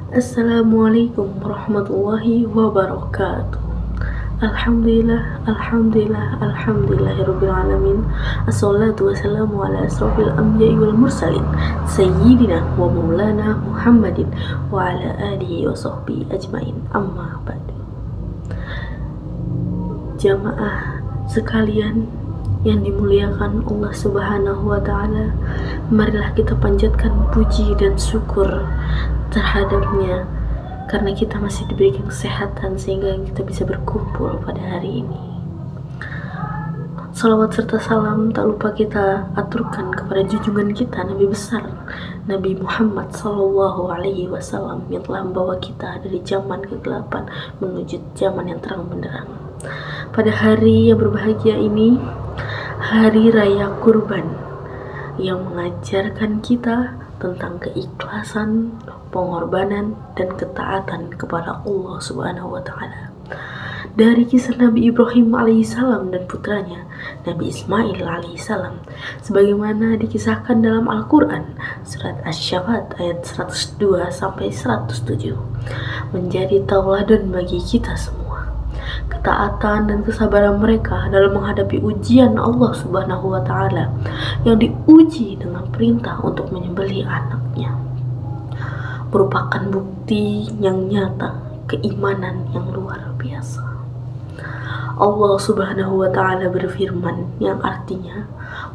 Assalamualaikum warahmatullahi wabarakatuh. Alhamdulillahirabbil alamin. Assalatu wassalamu ala asrofil anbiya'i wal mursalin sayyidina wa maulana Muhammadin wa ala alihi wa sahbihi ajmain. Amma ba'du. Jamaah sekalian yang dimuliakan Allah Subhanahu wa taala, marilah kita panjatkan puji dan syukur terhadapnya karena kita masih diberikan kesehatan sehingga kita bisa berkumpul pada hari ini. Salawat serta salam tak lupa kita aturkan kepada junjungan kita Nabi besar Nabi Muhammad Sallallahu Alaihi Wasallam yang telah membawa kita dari zaman kegelapan menuju zaman yang terang benderang. Pada hari yang berbahagia ini, Hari Raya Kurban, yang mengajarkan kita tentang keikhlasan, pengorbanan, dan ketaatan kepada Allah Subhanahu wa taala. Dari kisah Nabi Ibrahim alaihissalam dan putranya Nabi Ismail alaihissalam, sebagaimana dikisahkan dalam Al-Quran surat Asy-Syaffat ayat 102 sampai 107, menjadi tauladan bagi kita semua. Ketaatan dan kesabaran mereka dalam menghadapi ujian Allah Subhanahu wa taala yang diuji dengan perintah untuk menyembelih anaknya merupakan bukti yang nyata keimanan yang luar biasa. Allah Subhanahu wa taala berfirman yang artinya,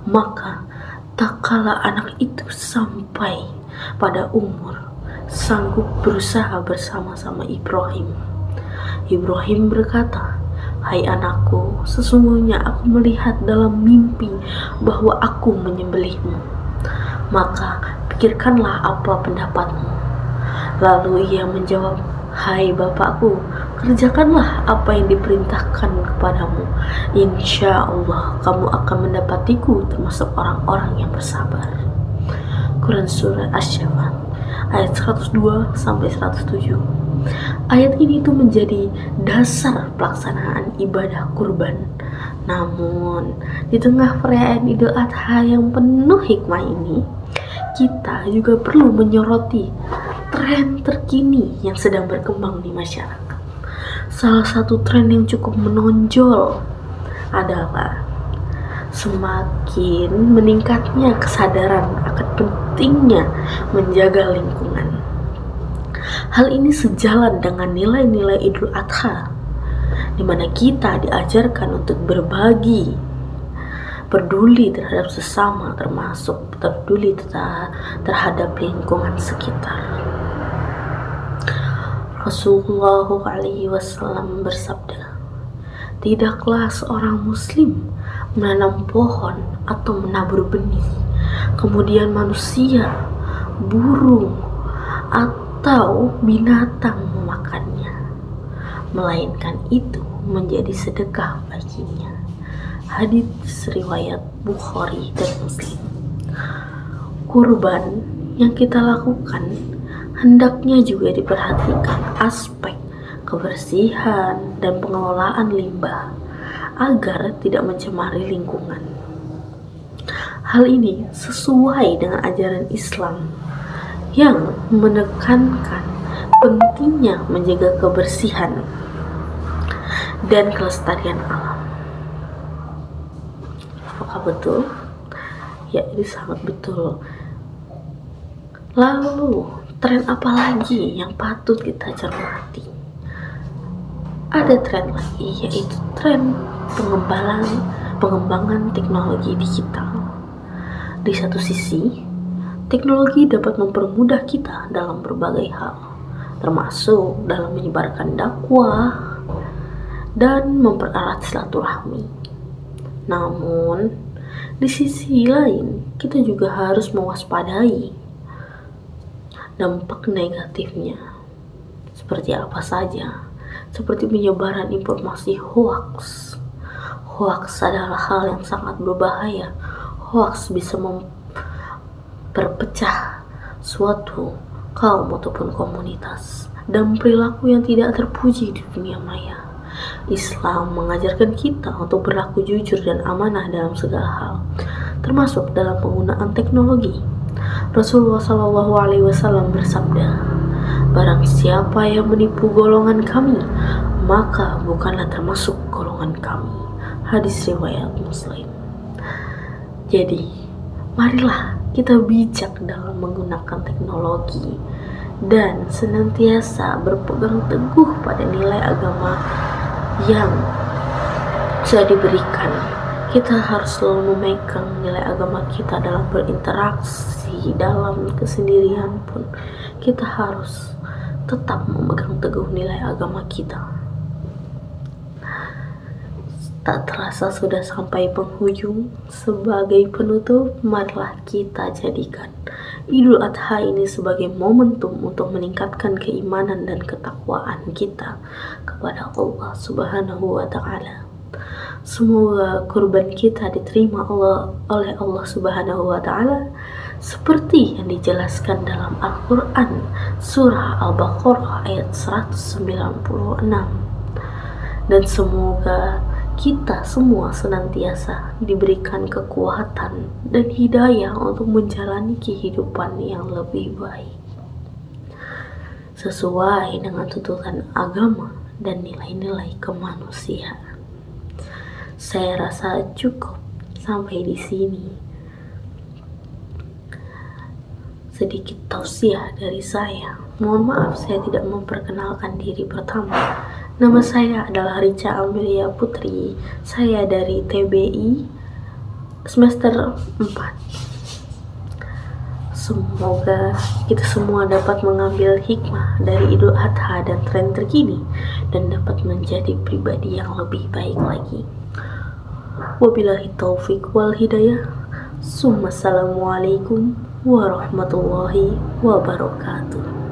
maka tak kala anak itu sampai pada umur sanggup berusaha bersama-sama Ibrahim berkata, "Hai anakku, sesungguhnya aku melihat dalam mimpi bahwa aku menyembelihmu. Maka pikirkanlah apa pendapatmu." Lalu ia menjawab, "Hai bapakku, kerjakanlah apa yang diperintahkan kepadamu. Insya Allah kamu akan mendapatiku termasuk orang-orang yang bersabar." Quran Surah Asy-Syaffat ayat 102 sampai 107. Ayat ini tuh menjadi dasar pelaksanaan ibadah kurban. Namun, di tengah perayaan Idul Adha yang penuh hikmah ini, kita juga perlu menyoroti tren terkini yang sedang berkembang di masyarakat. Salah satu tren yang cukup menonjol adalah semakin meningkatnya kesadaran akan pentingnya menjaga lingkungan. Hal ini sejalan dengan nilai-nilai Idul Adha, di mana kita diajarkan untuk berbagi, peduli terhadap sesama, termasuk peduli terhadap lingkungan sekitar. Rasulullah SAW bersabda, "Tidaklah seorang muslim menanam pohon atau menabur benih, kemudian manusia, burung, atau binatang memakannya, melainkan itu menjadi sedekah baginya." Hadits riwayat Bukhari dan Muslim. Kurban yang kita lakukan hendaknya juga diperhatikan aspek kebersihan dan pengelolaan limbah agar tidak mencemari lingkungan. Hal ini sesuai dengan ajaran Islam yang menekankan pentingnya menjaga kebersihan dan kelestarian alam. Apakah betul? Ya, ini sangat betul. Lalu, tren apa lagi yang patut kita cermati? Ada tren lagi, yaitu tren pengembangan teknologi digital. Di satu sisi, teknologi dapat mempermudah kita dalam berbagai hal, termasuk dalam menyebarkan dakwah dan mempererat silaturahmi. Namun, di sisi lain, kita juga harus mewaspadai dampak negatifnya. Seperti apa saja? Seperti penyebaran informasi hoaks. Hoaks adalah hal yang sangat berbahaya. Hoaks bisa memperpecah suatu kaum ataupun komunitas dan perilaku yang tidak terpuji di dunia maya. Islam mengajarkan kita untuk berlaku jujur dan amanah dalam segala hal, termasuk dalam penggunaan teknologi. Rasulullah SAW bersabda, Barang siapa yang menipu golongan kami, maka bukanlah termasuk golongan kami. Hadis riwayat Muslim. Jadi, marilah kita bijak dalam menggunakan teknologi dan senantiasa berpegang teguh pada nilai agama yang sudah diberikan. Kita harus selalu memegang nilai agama kita dalam berinteraksi, dalam kesendirian pun kita harus tetap memegang teguh nilai agama kita. Tak terasa sudah sampai penghujung. Sebagai penutup, marilah kita jadikan Idul Adha ini sebagai momentum untuk meningkatkan keimanan dan ketakwaan kita kepada Allah Subhanahu wa Ta'ala. Semoga kurban kita diterima oleh Allah Subhanahu wa Ta'ala seperti yang dijelaskan dalam Al-Quran surah Al-Baqarah ayat 196. Dan semoga kita semua senantiasa diberikan kekuatan dan hidayah untuk menjalani kehidupan yang lebih baik sesuai dengan tuntutan agama dan nilai-nilai kemanusiaan. Saya rasa cukup sampai di sini. Sedikit tausiah dari saya. Mohon maaf saya tidak memperkenalkan diri pertama. Nama saya adalah Richa Amelia Putri. Saya dari TBI semester 4. Semoga kita semua dapat mengambil hikmah dari Idul Adha dan tren terkini dan dapat menjadi pribadi yang lebih baik lagi. Wabillahi taufik wal hidayah. Assalamualaikum warahmatullahi wabarakatuh.